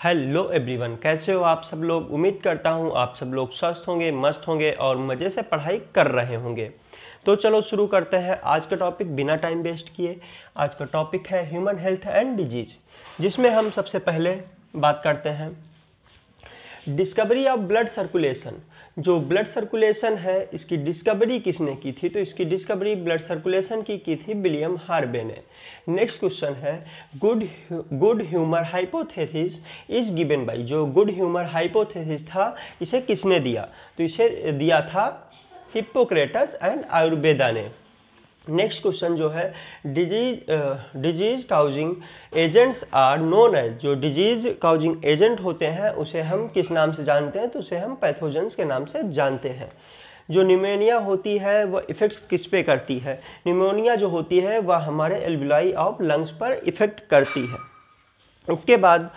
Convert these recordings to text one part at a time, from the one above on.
Hello everyone, कैसे हो आप सब लोग। उम्मीद करता हूँ आप सब लोग स्वस्थ होंगे, मस्त होंगे और मज़े से पढ़ाई कर रहे होंगे। तो चलो शुरू करते हैं आज का टॉपिक बिना टाइम वेस्ट किए। आज का टॉपिक है ह्यूमन हेल्थ एंड डिजीज, जिसमें हम सबसे पहले बात करते हैं डिस्कवरी ऑफ ब्लड सर्कुलेशन। जो ब्लड सर्कुलेशन है, इसकी डिस्कवरी किसने की थी? तो इसकी डिस्कवरी ब्लड सर्कुलेशन की थी विलियम हार्वे ने। नेक्स्ट क्वेश्चन है good humour hypothesis is given by. जो गुड ह्यूमर हाइपोथेसिस था, इसे किसने दिया? तो इसे दिया था हिप्पोक्रेटस एंड आयुर्वेदा ने। नेक्स्ट क्वेश्चन जो है disease causing agents are known as. जो डिजीज काउजिंग एजेंट होते हैं उसे हम किस नाम से जानते हैं? तो उसे हम पैथोजेंस के नाम से जानते हैं। जो निमोनिया होती है वह इफेक्ट किस पे करती है? निमोनिया जो होती है वह हमारे एल्वियोलाई ऑफ लंग्स पर इफेक्ट करती है। इसके बाद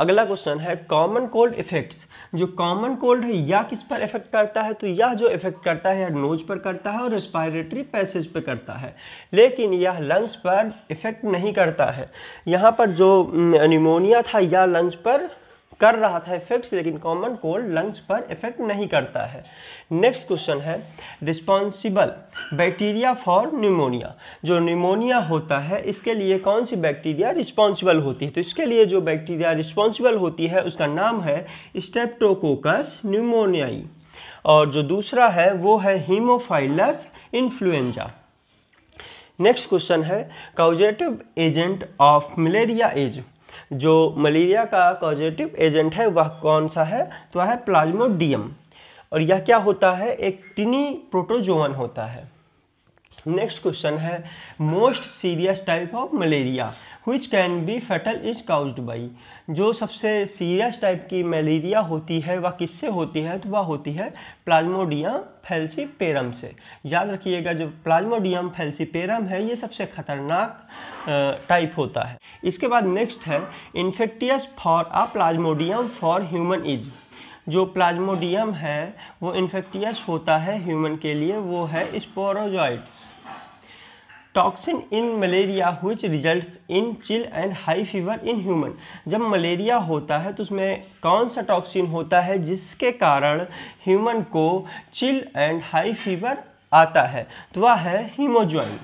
अगला क्वेश्चन है कॉमन कोल्ड इफेक्ट्स। जो कॉमन कोल्ड है यह किस पर इफेक्ट करता है? तो यह जो इफेक्ट करता है यह नोज पर करता है और रेस्पिरेटरी पैसेज पर करता है, लेकिन यह लंग्स पर इफेक्ट नहीं करता है। यहाँ पर जो निमोनिया था यह लंग्स पर कर रहा था इफेक्ट्स, लेकिन कॉमन कोल्ड लंग्स पर इफेक्ट नहीं करता है। नेक्स्ट क्वेश्चन है रिस्पॉन्सिबल बैक्टीरिया फॉर निमोनिया। जो निमोनिया होता है इसके लिए कौन सी बैक्टीरिया रिस्पॉन्सिबल होती है? तो इसके लिए जो बैक्टीरिया रिस्पॉन्सिबल होती है उसका नाम है स्ट्रेप्टोकोकस न्यूमोनियाई, और जो दूसरा है वो है हीमोफाइलस इन्फ्लुएंजा। नेक्स्ट क्वेश्चन है causative agent of malaria is. जो मलेरिया का कॉजेटिव एजेंट है वह कौन सा है? तो वह है प्लाज्मोडियम, और यह क्या होता है? एक टिनी प्रोटोजोअन होता है। नेक्स्ट क्वेश्चन है most serious type of malaria which can be fatal is caused by. जो सबसे सीरियस टाइप की मलेरिया होती है वह किससे होती है? तो वह होती है प्लाज्मोडियम फैल्सीपेरम से। याद रखिएगा, जो प्लाज्मोडियम फैल्सीपेरम है ये सबसे खतरनाक टाइप होता है। इसके बाद नेक्स्ट है infectious for a Plasmodium for human is. जो प्लाज्मोडियम है वो इन्फेक्टियस होता है ह्यूमन के लिए, वो है sporozoites. Toxin in malaria which results in chill and high fever in human. जब मलेरिया होता है तो उसमें कौन सा टॉक्सिन होता है जिसके कारण ह्यूमन को चिल एंड हाई फीवर आता है? तो वह है हीमोज्वाइन।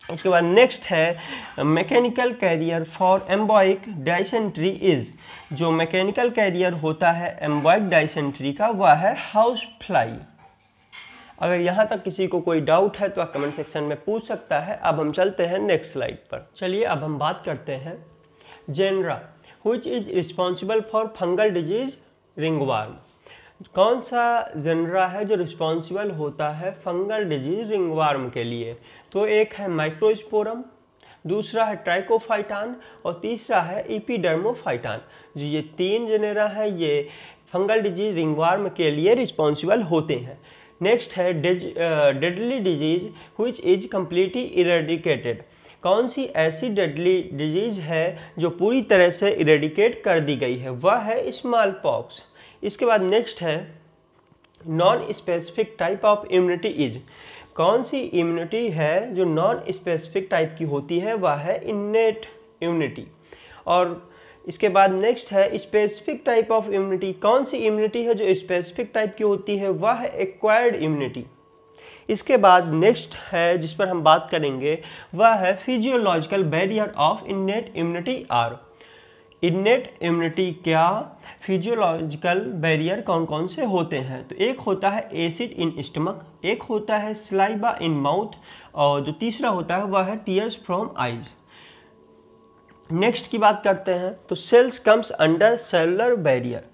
इसके बाद नेक्स्ट है mechanical carrier for amoebic dysentery is. जो मैकेनिकल कैरियर होता है एम्बॉइक डाइसेंट्री का वह है हाउस फ्लाई। अगर यहाँ तक किसी को कोई डाउट है तो आप कमेंट सेक्शन में पूछ सकता है। अब हम चलते हैं नेक्स्ट स्लाइड पर। चलिए अब हम बात करते हैं genera which is responsible for fungal disease ringworm. कौन सा जेनरा है जो रिस्पॉन्सिबल होता है फंगल डिजीज रिंगवार्म के लिए? तो एक है माइक्रोस्पोरम, दूसरा है ट्राइकोफाइटान और तीसरा है एपिडर्मोफाइटान। जो ये तीन जेनेरा है ये फंगल डिजीज रिंगवार्म के लिए रिस्पॉन्सिबल होते हैं। नेक्स्ट है deadly disease which is completely eradicated. कौन सी ऐसी डेडली डिजीज है जो पूरी तरह से इरेडिकेट कर दी गई है? वह है स्मॉल पॉक्स। इसके बाद नेक्स्ट है non specific type of immunity is. कौन सी इम्यूनिटी है जो नॉन स्पेसिफिक टाइप की होती है? वह है इन्नेट इम्यूनिटी। और इसके बाद नेक्स्ट है स्पेसिफिक टाइप ऑफ इम्यूनिटी। कौन सी इम्यूनिटी है जो स्पेसिफिक टाइप की होती है? वह है एक्वायर्ड इम्यूनिटी। इसके बाद नेक्स्ट है जिस पर हम बात करेंगे वह है physiological barrier of innate immunity are. Innate immunity क्या फिजियोलॉजिकल बैरियर कौन कौन से होते हैं? तो एक होता है एसिड इन स्टमक, एक होता है स्लाइबा इन माउथ, और जो तीसरा होता है वह है टीयर्स फ्रॉम आइज। नेक्स्ट की बात करते हैं तो sales comes under cellular barrier.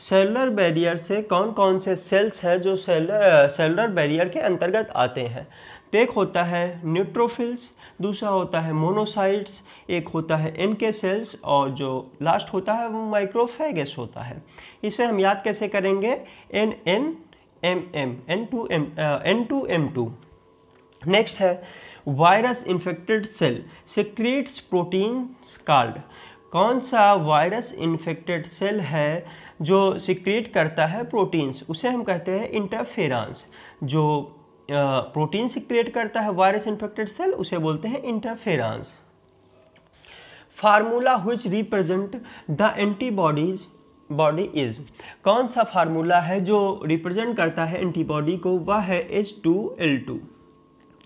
Cellular barrier से कौन कौन से सेल्स हैं जो सेलुलर बैरियर के अंतर्गत आते हैं? तो एक होता है न्यूट्रोफिल्स, दूसरा होता है मोनोसाइट्स, एक होता है एनके सेल्स, और जो लास्ट होता है वो माइक्रोफेगस होता है। इसे हम याद कैसे करेंगे? N2M2। नेक्स्ट है virus infected cell secretes proteins called. कौन सा वायरस इन्फेक्टेड सेल है जो सिक्रीट करता है प्रोटीन्स? उसे हम कहते हैं इंटरफेरेंस। जो प्रोटीन सिक्रीट करता है वायरस इन्फेक्टेड सेल उसे बोलते हैं interference. Formula which represent the antibodies body is. कौन सा फार्मूला है जो रिप्रेजेंट करता है एंटीबॉडी को, वह है H2L2।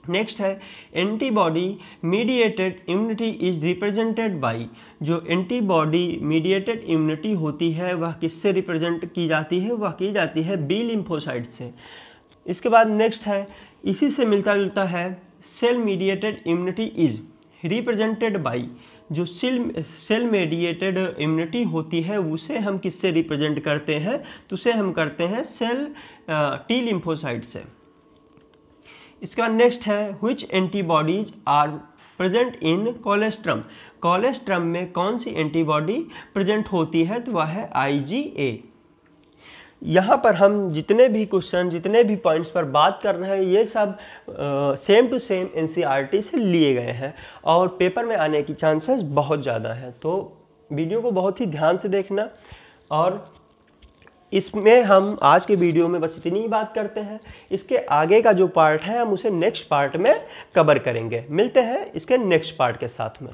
नेक्स्ट है antibody mediated immunity is represented by. जो एंटीबॉडी मीडिएटेड इम्यूनिटी होती है वह किससे रिप्रेजेंट की जाती है, वह की जाती है बी लिम्फोसाइट से। इसके बाद नेक्स्ट है, इसी से मिलता जुलता है, cell mediated immunity is represented by. जो सेल मीडिएटेड इम्यूनिटी होती है उसे हम किससे रिप्रेजेंट करते हैं, तो उसे हम करते हैं सेल टी लिम्फोसाइट से। इसके बाद नेक्स्ट है, which antibodies are present in colostrum. Colostrum में कौन सी एंटीबॉडी प्रेजेंट होती है, तो वह है IgA। यहाँ पर हम जितने भी क्वेश्चन, जितने भी पॉइंट्स पर बात कर रहे हैं, ये सब सेम टू सेम NCERT से लिए गए हैं और पेपर में आने की चांसेस बहुत ज़्यादा है। तो वीडियो को बहुत ही ध्यान से देखना, और इसमें हम आज के वीडियो में बस इतनी ही बात करते हैं। इसके आगे का जो पार्ट है हम उसे नेक्स्ट पार्ट में कवर करेंगे। मिलते हैं इसके नेक्स्ट पार्ट के साथ में।